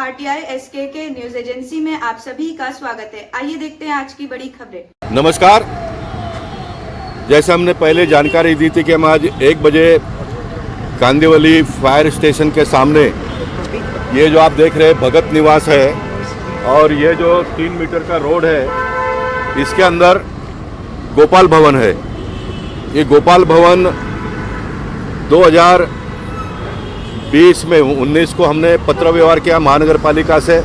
RTI SK के news agency में आप सभी का स्वागत है। आइए देखते हैं आज की बड़ी खबरें। नमस्कार। जैसे हमने पहले जानकारी दी थी कि हम आज 1 बजे कांदिवली फायर स्टेशन के सामने ये जो आप देख रहे हैं भगत निवास है और ये जो 3 मीटर का रोड है इसके अंदर गोपाल भवन है। ये गोपाल भवन 2020 में 19 को हमने पत्र व्यवहार किया महानगर पालिका से,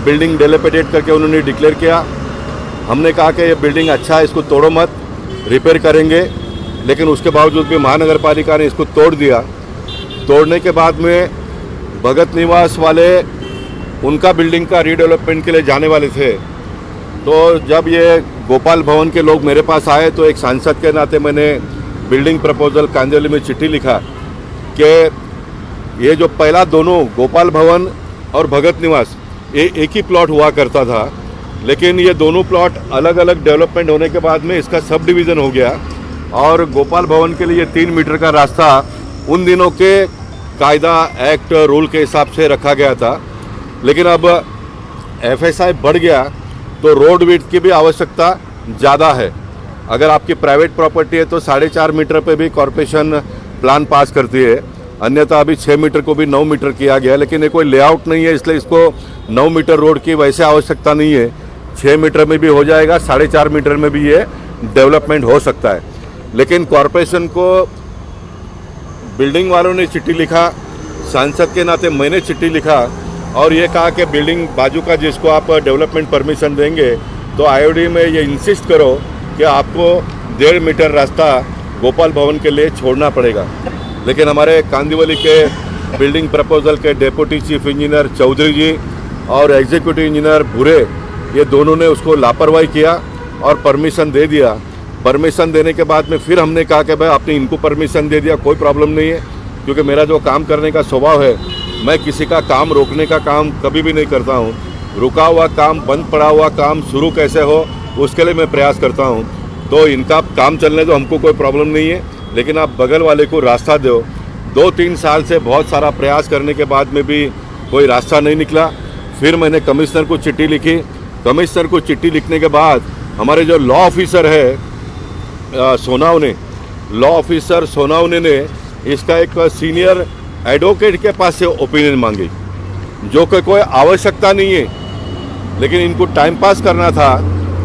बिल्डिंग डिलेपिडेट करके उन्होंने डिक्लेयर किया। हमने कहा कि ये बिल्डिंग अच्छा है, इसको तोड़ो मत, रिपेयर करेंगे, लेकिन उसके बावजूद भी महानगर पालिका ने इसको तोड़ दिया। तोड़ने के बाद में भगत निवास वाले उनका बिल्डिंग का रीडेवलपमेंट के लिए जाने वाले थे। तो जब ये गोपाल भवन के लोग मेरे पास आए तो एक सांसद के नाते मैंने बिल्डिंग प्रपोजल कांदिवली में चिट्ठी लिखा कि ये जो पहला दोनों गोपाल भवन और भगत निवास ये एक ही प्लॉट हुआ करता था, लेकिन ये दोनों प्लॉट अलग अलग डेवलपमेंट होने के बाद में इसका सब डिवीज़न हो गया और गोपाल भवन के लिए 3 मीटर का रास्ता उन दिनों के कायदा एक्ट रूल के हिसाब से रखा गया था। लेकिन अब FSI बढ़ गया तो रोड विड्थ की भी आवश्यकता ज़्यादा है। अगर आपकी प्राइवेट प्रॉपर्टी है तो 4.5 मीटर पे भी कॉरपोरेशन प्लान पास करती है, अन्यथा अभी 6 मीटर को भी 9 मीटर किया गया। लेकिन ये कोई लेआउट नहीं है, इसलिए इसको 9 मीटर रोड की वैसे आवश्यकता नहीं है। 6 मीटर में भी हो जाएगा, 4.5 मीटर में भी ये डेवलपमेंट हो सकता है। लेकिन कॉरपोरेशन को बिल्डिंग वालों ने चिट्ठी लिखा, सांसद के नाते मैंने चिट्ठी लिखा और ये कहा कि बिल्डिंग बाजू का जिसको आप डेवलपमेंट परमिशन देंगे तो IOD में ये इंसिस्ट करो कि आपको 1.5 मीटर रास्ता गोपाल भवन के लिए छोड़ना पड़ेगा। लेकिन हमारे कांदिवली के बिल्डिंग प्रपोजल के डेप्यूटी चीफ इंजीनियर चौधरी जी और एग्जीक्यूटिव इंजीनियर भूरे, ये दोनों ने उसको लापरवाही किया और परमिशन दे दिया। परमिशन देने के बाद में फिर हमने कहा कि भाई आपने इनको परमिशन दे दिया, कोई प्रॉब्लम नहीं है, क्योंकि मेरा जो काम करने का स्वभाव है, मैं किसी का काम रोकने का काम कभी भी नहीं करता हूँ। रुका हुआ काम, बंद पड़ा हुआ काम शुरू कैसे हो उसके लिए मैं प्रयास करता हूँ। तो इनका काम चलने दो, हमको कोई प्रॉब्लम नहीं है, लेकिन आप बगल वाले को रास्ता दो। 2-3 साल से बहुत सारा प्रयास करने के बाद में भी कोई रास्ता नहीं निकला। फिर मैंने कमिश्नर को चिट्ठी लिखी। कमिश्नर को चिट्ठी लिखने के बाद हमारे जो लॉ ऑफिसर है सोनावने, लॉ ऑफिसर सोनावने ने इसका एक सीनियर एडवोकेट के पास से ओपिनियन मांगी, जो कि कोई आवश्यकता नहीं है, लेकिन इनको टाइम पास करना था।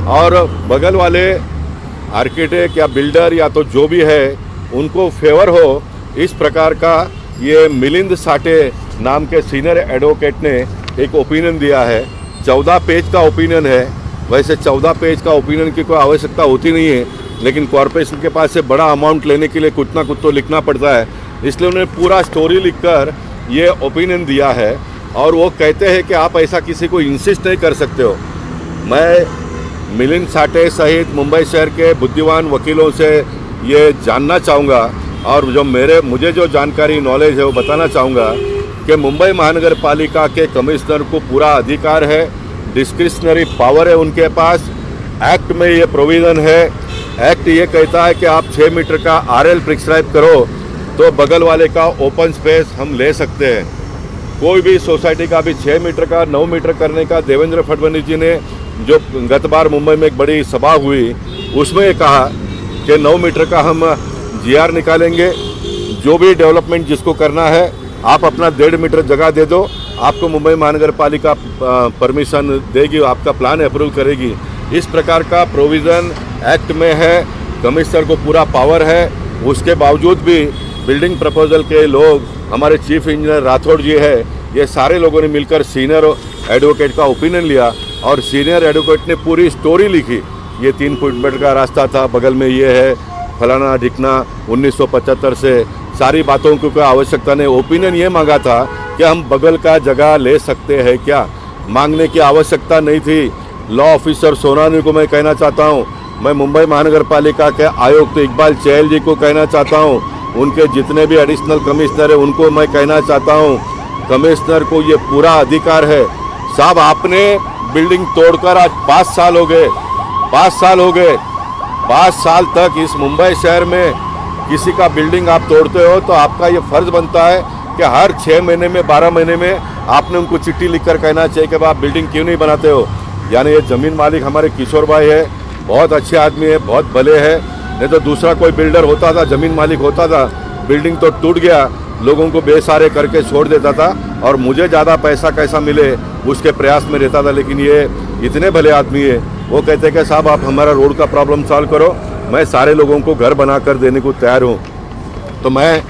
और बगल वाले आर्किटेक्ट या बिल्डर या तो जो भी है उनको फेवर हो, इस प्रकार का ये मिलिंद साठे नाम के सीनियर एडवोकेट ने एक ओपिनियन दिया है। 14 पेज का ओपिनियन है। वैसे 14 पेज का ओपिनियन की कोई आवश्यकता होती नहीं है, लेकिन कॉरपोरेशन के पास से बड़ा अमाउंट लेने के लिए कुछ ना कुछ तो लिखना पड़ता है, इसलिए उन्होंने पूरा स्टोरी लिखकर ये ओपिनियन दिया है। और वो कहते हैं कि आप ऐसा किसी को इंसिस्ट नहीं कर सकते हो। मैं मिलिंद साठे सहित मुंबई शहर के बुद्धिमान वकीलों से ये जानना चाहूँगा और जो मुझे जो जानकारी नॉलेज है वो बताना चाहूँगा कि मुंबई महानगर पालिका के कमिश्नर को पूरा अधिकार है, डिस्क्रिशनरी पावर है उनके पास। एक्ट में ये प्रोविज़न है। एक्ट ये कहता है कि आप 6 मीटर का RL प्रिस्क्राइब करो तो बगल वाले का ओपन स्पेस हम ले सकते हैं। कोई भी सोसाइटी का भी 6 मीटर का 9 मीटर करने का देवेंद्र फडणवीस जी ने जो गत बार मुंबई में एक बड़ी सभा हुई उसमें ये कहा कि 9 मीटर का हम GR निकालेंगे। जो भी डेवलपमेंट जिसको करना है आप अपना 1.5 मीटर जगह दे दो, आपको मुंबई महानगर पालिका परमिशन देगी, आपका प्लान अप्रूव करेगी। इस प्रकार का प्रोविज़न एक्ट में है। कमिश्नर को पूरा पावर है। उसके बावजूद भी बिल्डिंग प्रपोजल के लोग, हमारे चीफ इंजीनियर राठौड़ जी है, ये सारे लोगों ने मिलकर सीनियर एडवोकेट का ओपिनियन लिया और सीनियर एडवोकेट ने पूरी स्टोरी लिखी। ये 3 फुट का रास्ता था, बगल में ये है, फलाना ढिकना, 1975 से सारी बातों की कोई आवश्यकता नहीं। ओपिनियन ये मांगा था कि हम बगल का जगह ले सकते हैं क्या, मांगने की आवश्यकता नहीं थी। लॉ ऑफिसर सोनानी को मैं कहना चाहता हूँ, मैं मुंबई महानगर पालिका के आयुक्त इकबाल चहल जी को कहना चाहता हूँ, उनके जितने भी एडिशनल कमिश्नर है उनको मैं कहना चाहता हूँ, कमिश्नर को ये पूरा अधिकार है। साहब आपने बिल्डिंग तोड़कर आज 5 साल हो गए, 5 साल हो गए। 5 साल तक इस मुंबई शहर में किसी का बिल्डिंग आप तोड़ते हो तो आपका ये फर्ज बनता है कि हर 6 महीने में 12 महीने में आपने उनको चिट्ठी लिखकर कहना चाहिए कि आप बिल्डिंग क्यों नहीं बनाते हो। यानी ये ज़मीन मालिक हमारे किशोर भाई है, बहुत अच्छे आदमी है, बहुत भले है। नहीं तो दूसरा कोई बिल्डर होता था, ज़मीन मालिक होता था, बिल्डिंग तो टूट गया, लोगों को बेसहारे करके छोड़ देता था और मुझे ज़्यादा पैसा कैसा मिले उसके प्रयास में रहता था। लेकिन ये इतने भले आदमी है, वो कहते हैं कि साहब आप हमारा रोड का प्रॉब्लम सॉल्व करो, मैं सारे लोगों को घर बना कर देने को तैयार हूँ। तो मैं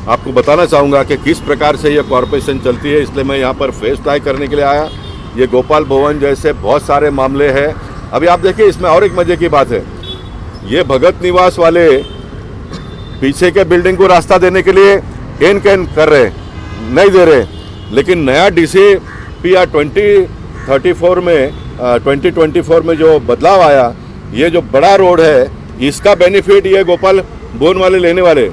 आपको बताना चाहूँगा कि किस प्रकार से ये कॉरपोरेशन चलती है, इसलिए मैं यहाँ पर फेस टाई करने के लिए आया। ये गोपाल भवन जैसे बहुत सारे मामले हैं। अभी आप देखिए, इसमें और एक मज़े की बात है, ये भगत निवास वाले पीछे के बिल्डिंग को रास्ता देने के लिए कैन कैन कर रहे, नहीं दे रहे। लेकिन नया DCP 2024 में जो बदलाव आया, ये जो बड़ा रोड है, इसका बेनिफिट ये गोपाल भवन वाले लेने वाले।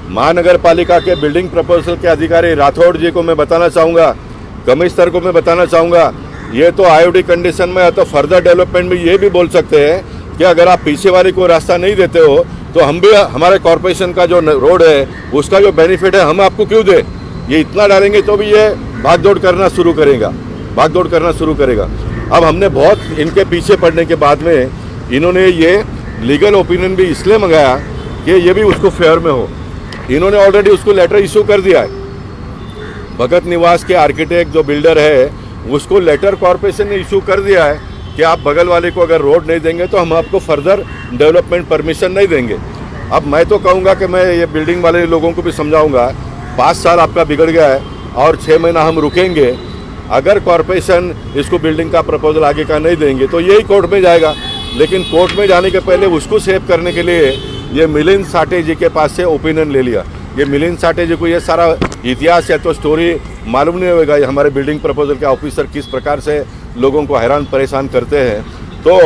महानगर पालिका के बिल्डिंग प्रपोजल के अधिकारी राठौड़ जी को मैं बताना चाहूँगा, कमिश्नर को मैं बताना चाहूँगा, ये तो IOD कंडीशन में है, तो फर्दर डेवलपमेंट में ये भी बोल सकते हैं कि अगर आप पीछे वाले को रास्ता नहीं देते हो तो हम भी हमारे कॉरपोरेशन का जो रोड है उसका जो बेनिफिट है हम आपको क्यों दें। ये इतना डालेंगे तो भी ये भागदौड़ करना शुरू करेगा। अब हमने बहुत इनके पीछे पड़ने के बाद में इन्होंने ये लीगल ओपिनियन भी इसलिए मंगाया कि ये भी उसको फेयर में हो। इन्होंने ऑलरेडी उसको लेटर इशू कर दिया है। भगत निवास के आर्किटेक्ट जो बिल्डर है उसको लेटर कॉरपोरेशन ने इशू कर दिया है कि आप बगल वाले को अगर रोड नहीं देंगे तो हम आपको फर्दर डेवलपमेंट परमिशन नहीं देंगे। अब मैं तो कहूँगा कि मैं ये बिल्डिंग वाले लोगों को भी समझाऊँगा, 5 साल आपका बिगड़ गया है और 6 महीना हम रुकेंगे। अगर कॉरपोरेशन इसको बिल्डिंग का प्रपोजल आगे का नहीं देंगे तो यही कोर्ट में जाएगा। लेकिन कोर्ट में जाने के पहले उसको सेव करने के लिए ये मिलिंद साठे जी के पास से ओपिनियन ले लिया। ये मिलिंद साठे जी को ये सारा इतिहास या तो स्टोरी मालूम नहीं होगा, ये हमारे बिल्डिंग प्रपोजल के ऑफिसर किस प्रकार से लोगों को हैरान परेशान करते हैं। तो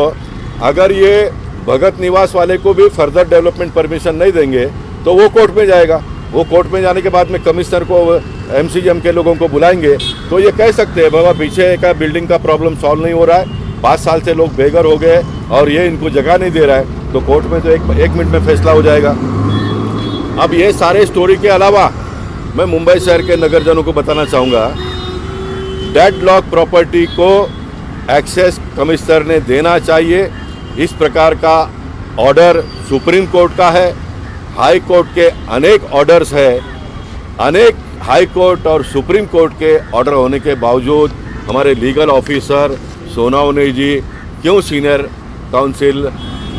अगर ये भगत निवास वाले को भी फर्दर डेवलपमेंट परमिशन नहीं देंगे तो वो कोर्ट में जाएगा। वो कोर्ट में जाने के बाद में कमिश्नर को, MCGM के लोगों को बुलाएंगे तो ये कह सकते हैं बाबा पीछे का बिल्डिंग का प्रॉब्लम सॉल्व नहीं हो रहा है, 5 साल से लोग बेघर हो गए और ये इनको जगह नहीं दे रहा है, तो कोर्ट में तो एक मिनट में फैसला हो जाएगा। अब ये सारे स्टोरी के अलावा मैं मुंबई शहर के नगरजनों को बताना चाहूँगा, डेडलॉक प्रॉपर्टी को एक्सेस कमिश्नर ने देना चाहिए। इस प्रकार का ऑर्डर सुप्रीम कोर्ट का है, हाई कोर्ट के अनेक ऑर्डर्स है। अनेक हाई कोर्ट और सुप्रीम कोर्ट के ऑर्डर होने के बावजूद हमारे लीगल ऑफिसर सोनावने जी क्यों सीनियर काउंसिल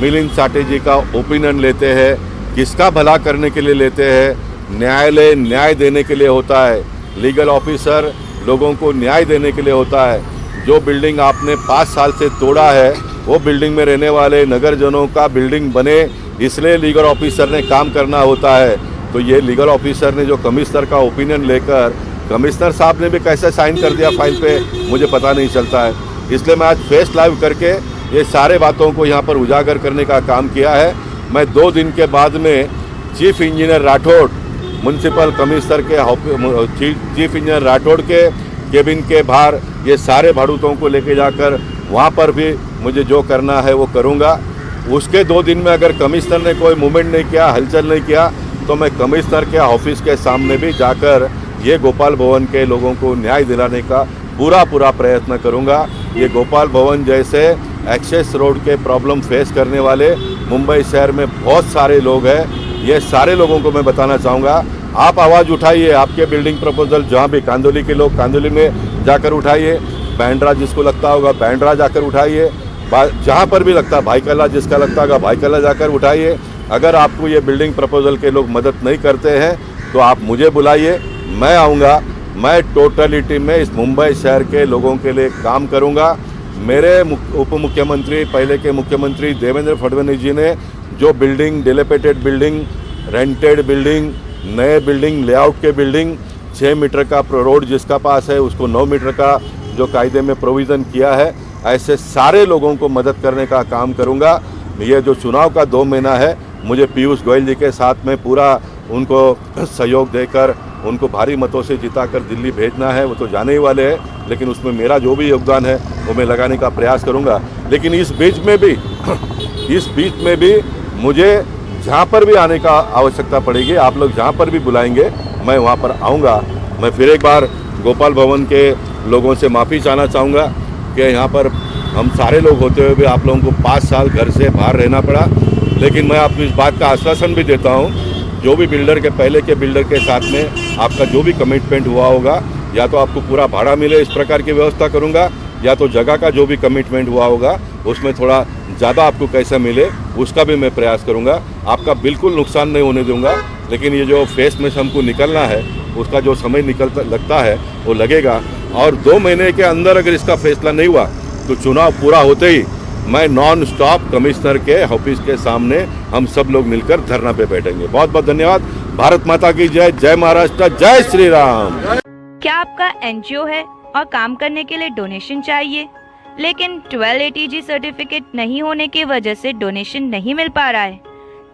मिलिंद साठे जी का ओपिनियन लेते हैं? किसका भला करने के लिए लेते हैं? न्यायालय न्याय देने के लिए होता है, लीगल ऑफिसर लोगों को न्याय देने के लिए होता है। जो बिल्डिंग आपने 5 साल से तोड़ा है वो बिल्डिंग में रहने वाले नगरजनों का बिल्डिंग बने, इसलिए लीगल ऑफिसर ने काम करना होता है। तो ये लीगल ऑफिसर ने जो कमिश्नर का ओपिनियन लेकर, कमिश्नर साहब ने भी कैसे साइन कर दिया फाइल पे मुझे पता नहीं चलता है। इसलिए मैं आज फेस लाइव करके ये सारे बातों को यहाँ पर उजागर करने का काम किया है। मैं 2 दिन के बाद में chief engineer Rathore, municipal commissioner के चीफ इंजीनियर राठौड़ के केबिन के बाहर ये सारे भाड़ूतों को लेके जाकर वहाँ पर भी मुझे जो करना है वो करूँगा। उसके 2 दिन में अगर कमिश्नर ने कोई मूवमेंट नहीं किया, हलचल नहीं किया, तो मैं कमिश्नर के ऑफिस के सामने भी जाकर ये गोपाल भवन के लोगों को न्याय दिलाने का पूरा प्रयत्न करूँगा। ये गोपाल भवन जैसे एक्सेस रोड के प्रॉब्लम फेस करने वाले मुंबई शहर में बहुत सारे लोग हैं। ये सारे लोगों को मैं बताना चाहूँगा, आप आवाज़ उठाइए। आपके बिल्डिंग प्रपोजल जहाँ भी, कांदोली के लोग कांदोली में जाकर उठाइए, बैंड्रा जिसको लगता होगा बैंड्रा जाकर उठाइए, जहाँ पर भी लगता है, भाईकला जिसका लगता होगा भाईकला जाकर उठाइए। अगर आपको ये बिल्डिंग प्रपोजल के लोग मदद नहीं करते हैं तो आप मुझे बुलाइए, मैं आऊँगा। मैं टोटलिटी में इस मुंबई शहर के लोगों के लिए काम करूँगा। मेरे उप मुख्यमंत्री, पहले के मुख्यमंत्री देवेंद्र फडणवीस जी ने जो बिल्डिंग, डिलेपेटेड बिल्डिंग, रेंटेड बिल्डिंग, नए बिल्डिंग, लेआउट के बिल्डिंग, 6 मीटर का रोड जिसका पास है उसको 9 मीटर का जो कायदे में प्रोविज़न किया है, ऐसे सारे लोगों को मदद करने का काम करूंगा। ये जो चुनाव का 2 महीना है, मुझे पीयूष गोयल जी के साथ में पूरा उनको सहयोग देकर उनको भारी मतों से जिताकर दिल्ली भेजना है। वो तो जाने ही वाले हैं, लेकिन उसमें मेरा जो भी योगदान है वो मैं लगाने का प्रयास करूंगा। लेकिन इस बीच में भी मुझे जहाँ पर भी आने का आवश्यकता पड़ेगी, आप लोग जहाँ पर भी बुलाएंगे मैं वहाँ पर आऊँगा। मैं फिर एक बार गोपाल भवन के लोगों से माफ़ी चाहना चाहूँगा कि यहाँ पर हम सारे लोग होते हुए भी आप लोगों को 5 साल घर से बाहर रहना पड़ा। लेकिन मैं आपको इस बात का आश्वासन भी देता हूँ, जो भी बिल्डर के पहले के बिल्डर के साथ में आपका जो भी कमिटमेंट हुआ होगा, या तो आपको पूरा भाड़ा मिले इस प्रकार की व्यवस्था करूँगा, या तो जगह का जो भी कमिटमेंट हुआ होगा उसमें थोड़ा ज़्यादा आपको कैसा मिले उसका भी मैं प्रयास करूँगा। आपका बिल्कुल नुकसान नहीं होने दूँगा। लेकिन ये जो फेस में से हमको निकलना है उसका जो समय लगता है वो लगेगा, और 2 महीने के अंदर अगर इसका फैसला नहीं हुआ तो चुनाव पूरा होते ही मैं नॉन स्टॉप कमिश्नर के ऑफिस के सामने हम सब लोग मिलकर धरना पे बैठेंगे। बहुत बहुत धन्यवाद। भारत माता की जय। जय महाराष्ट्र। जय श्री राम। क्या आपका एनजीओ है और काम करने के लिए डोनेशन चाहिए, लेकिन 12 ATG सर्टिफिकेट नहीं होने की वजह से डोनेशन नहीं मिल पा रहा है,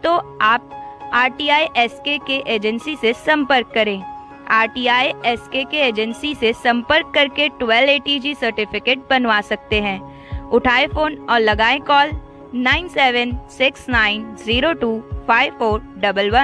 तो आप RTI SK के एजेंसी से संपर्क करें। RTI SK के एजेंसी से संपर्क करके 12 ATG सर्टिफिकेट बनवा सकते हैं। उठाए फोन और लगाएं कॉल 9769025411।